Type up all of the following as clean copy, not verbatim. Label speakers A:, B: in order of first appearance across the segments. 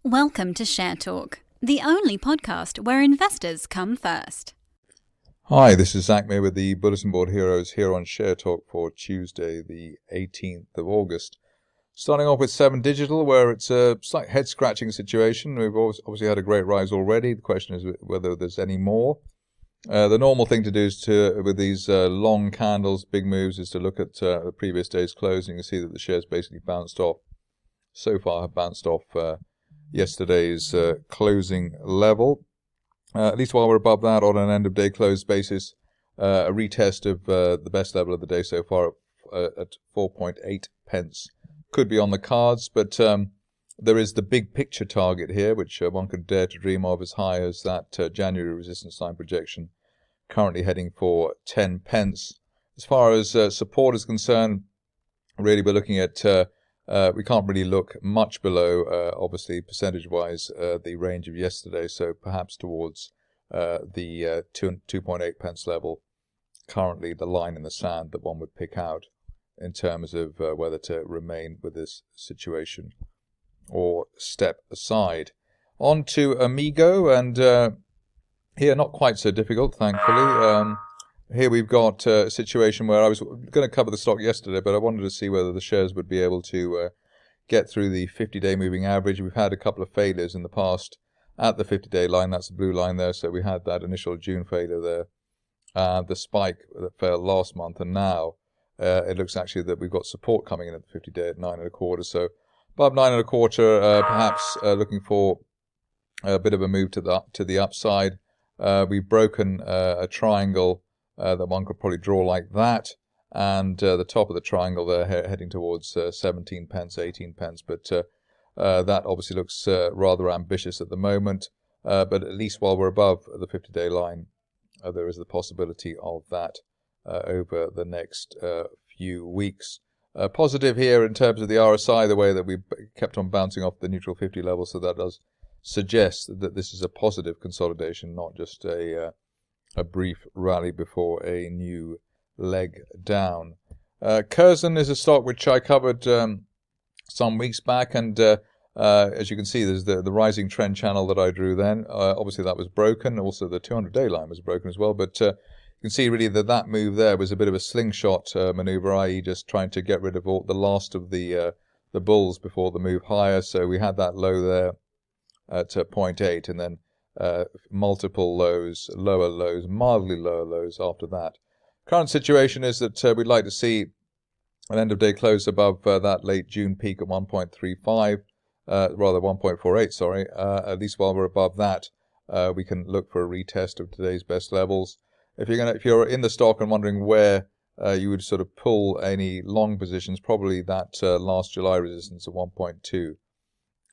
A: Welcome to Share Talk, the only podcast where investors come first.
B: Hi, this is Zak Mir with the Bulletin Board Heroes here on Share Talk for Tuesday, the 18th of August. Starting off with 7 Digital, where it's a slight head-scratching situation. We've obviously had a great rise already. The question is whether there's any more. The normal thing to do is with these long candles, big moves, is to look at the previous day's close, and you can see that the shares basically bounced off. So far have bounced off yesterday's closing level. At least while we're above that on an end-of-day close basis, a retest of the best level of the day so far at 4.8 pence could be on the cards, but there is the big picture target here, which one could dare to dream of as high as that January resistance line projection, currently heading for 10 pence. As far as support is concerned, really we're looking at we can't really look much below, obviously, percentage-wise, the range of yesterday, so perhaps towards the 2.8 pence level, currently the line in the sand that one would pick out in terms of whether to remain with this situation or step aside. On to Amigo, and here not quite so difficult, thankfully. Here we've got a situation where I was going to cover the stock yesterday, but I wanted to see whether the shares would be able to get through the 50-day moving average. We've had a couple of failures in the past at the 50-day line. That's the blue line there. So we had that initial June failure there, the spike that fell last month, and now it looks actually that we've got support coming in at the 50-day at 9.25. So above 9.25, perhaps looking for a bit of a move to the upside. We've broken a triangle that one could probably draw like that, and the top of the triangle there heading towards 17 pence, 18 pence, but that obviously looks rather ambitious at the moment, but at least while we're above the 50-day line, there is the possibility of that over the next few weeks. Positive here in terms of the RSI, the way that we kept on bouncing off the neutral 50 level, so that does suggest that this is a positive consolidation, not just a brief rally before a new leg down. Curzon is a stock which I covered some weeks back, and as you can see, there's the rising trend channel that I drew then. Obviously that was broken. Also the 200-day line was broken as well, but you can see really that move there was a bit of a slingshot maneuver, i.e. just trying to get rid of the last of the bulls before the move higher. So we had that low there at 0.8, and then multiple lows, lower lows, mildly lower lows after that. Current situation is that we'd like to see an end-of-day close above that late June peak of 1.35, rather 1.48, sorry. At least while we're above that, we can look for a retest of today's best levels. If you're in the stock and wondering where you would sort of pull any long positions, probably that last July resistance of 1.2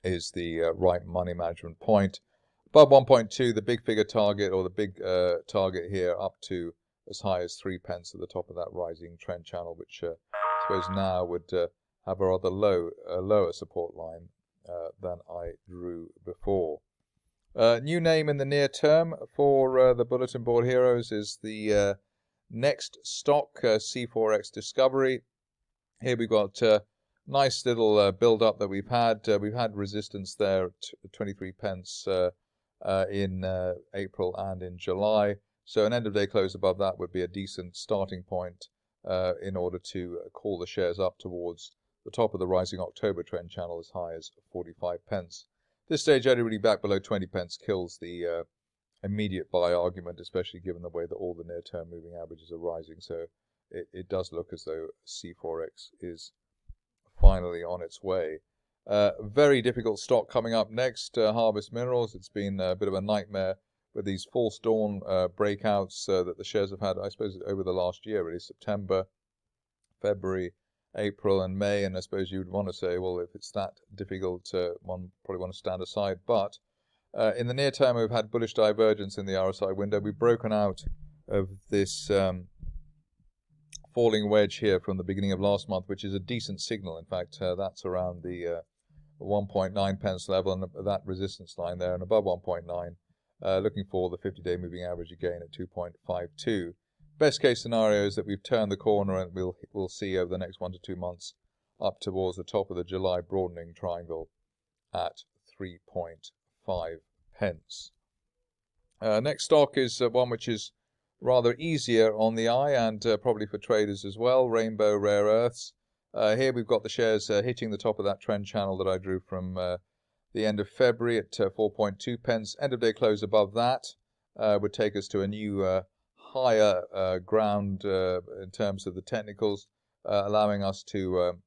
B: is the right money management point. Above 1.2, the big figure target, or the big target here, up to as high as 3 pence at the top of that rising trend channel, which I suppose now would have a rather lower support line than I drew before. New name in the near term for the Bulletin Board Heroes is the next stock, C4X Discovery. Here we've got nice little build-up that we've had. We've had resistance there at 23 pence in April and in July. So an end-of-day close above that would be a decent starting point in order to call the shares up towards the top of the rising October trend channel as high as 45 pence. This stage, only really back below 20 pence kills the immediate buy argument, especially given the way that all the near-term moving averages are rising. So it does look as though C4X is finally on its way. Very difficult stock coming up next, Harvest Minerals. It's been a bit of a nightmare with these false dawn breakouts that the shares have had, I suppose, over the last year, really, September, February, April and May, and I suppose you would want to say, well, if it's that difficult, one probably want to stand aside. But in the near term, we've had bullish divergence in the RSI window. We've broken out of this falling wedge here from the beginning of last month, which is a decent signal. In fact, that's around the 1.9 pence level, and that resistance line there, and above 1.9. Looking for the 50-day moving average again at 2.52. Best case scenario is that we've turned the corner, and we'll see over the next 1 to 2 months up towards the top of the July broadening triangle at 3.5 pence. Next stock is one which is rather easier on the eye and probably for traders as well, Rainbow Rare Earths. Here we've got the shares hitting the top of that trend channel that I drew from the end of February at 4.2 pence. End of day close above that would take us to a new higher ground in terms of the technicals, allowing us to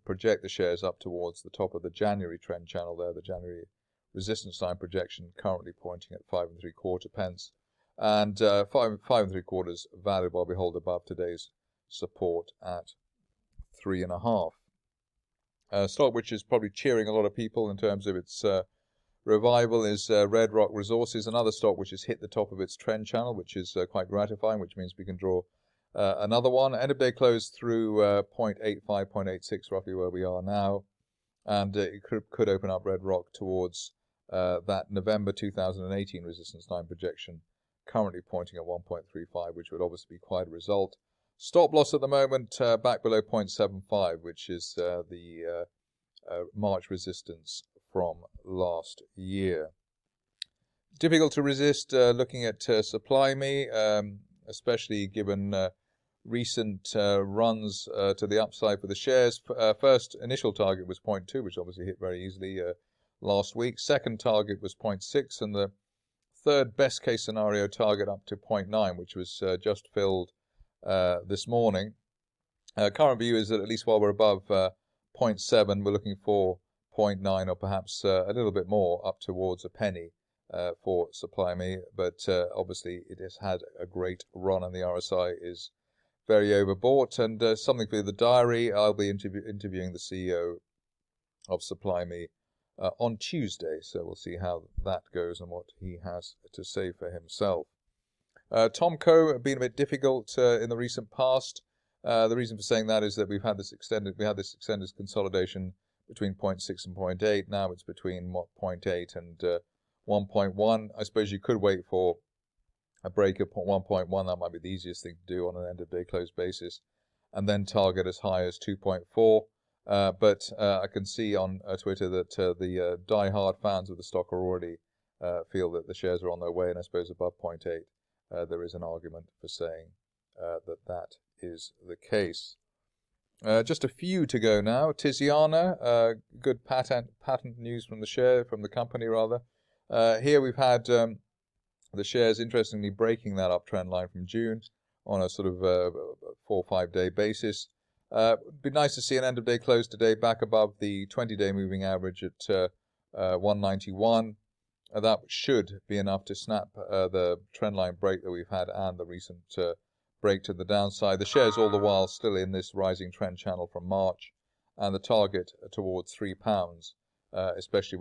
B: project the shares up towards the top of the January trend channel there, the January resistance line projection currently pointing at 5 3/4 pence, and 5 3/4 valid while we hold above today's support at 3.5. Stock which is probably cheering a lot of people in terms of its revival is Red Rock Resources, another stock which has hit the top of its trend channel, which is quite gratifying, which means we can draw another one. End of day close through 0.85, 0.86, roughly where we are now, and it could open up Red Rock towards that November 2018 resistance line projection, currently pointing at 1.35, which would obviously be quite a result. Stop loss at the moment back below 0.75, which is the March resistance from last year. Difficult to resist looking at Supply Me, especially given recent runs to the upside for the shares. First initial target was 0.2, which obviously hit very easily last week. Second target was 0.6, and the third best case scenario target up to 0.9, which was just filled this morning. Current view is that at least while we're above 0.7, we're looking for 0.9 or perhaps a little bit more up towards a penny for Supply Me, but obviously it has had a great run and the RSI is very overbought. And something for the diary, I'll be interviewing the CEO of Supply Me on Tuesday, so we'll see how that goes and what he has to say for himself. Tomco have been a bit difficult in the recent past. The reason for saying that is that we had this extended consolidation between 0.6 and 0.8. Now it's between 0.8 and 1.1. I suppose you could wait for a break of 1.1. That might be the easiest thing to do on an end of day close basis, and then target as high as 2.4. But I can see on Twitter that the die-hard fans of the stock already feel that the shares are on their way, and I suppose above 0.8 there is an argument for saying that is the case. Just a few to go now. Tiziana, good patent news from the company rather. Here we've had the shares interestingly breaking that uptrend line from June on a sort of 4 or 5 day basis. It'd be nice to see an end of day close today back above the 20-day moving average at 191. That should be enough to snap the trendline break that we've had and the recent break to the downside. The shares all the while still in this rising trend channel from March, and the target towards £3, especially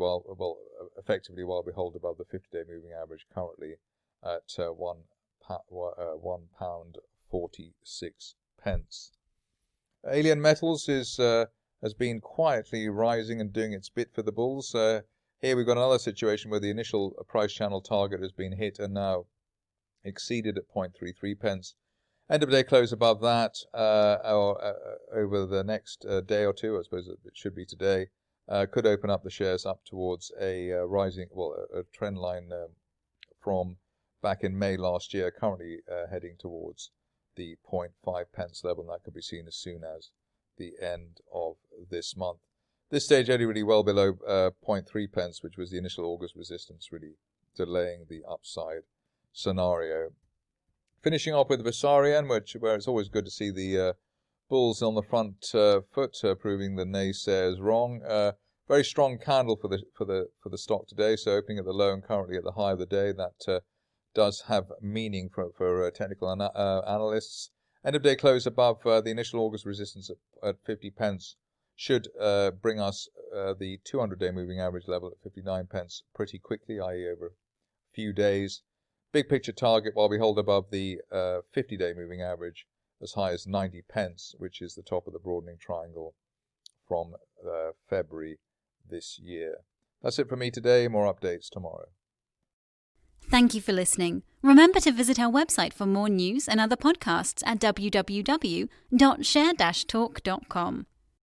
B: effectively while we hold above the 50-day moving average, currently at £1.46. Alien Metals has been quietly rising and doing its bit for the bulls. Here we've got another situation where the initial price channel target has been hit and now exceeded at 0.33 pence. End of day close above that, or over the next day or two, I suppose it should be today, could open up the shares up towards a trend line from back in May last year, currently heading towards the 0.5 pence level, and that could be seen as soon as the end of this month. This stage only really well below 0.3 pence, which was the initial August resistance, really delaying the upside scenario. Finishing off with Vasarian, where it's always good to see the bulls on the front foot, proving the naysayers wrong. Very strong candle for the stock today. So opening at the low and currently at the high of the day, that does have meaning for technical analysts. End of day close above the initial August resistance at 50 pence should bring us the 200-day moving average level at 59 pence pretty quickly, i.e. over a few days. Big picture target while we hold above the 50-day moving average as high as 90 pence, which is the top of the broadening triangle from February this year. That's it for me today. More updates tomorrow.
A: Thank you for listening. Remember to visit our website for more news and other podcasts at www.share-talk.com.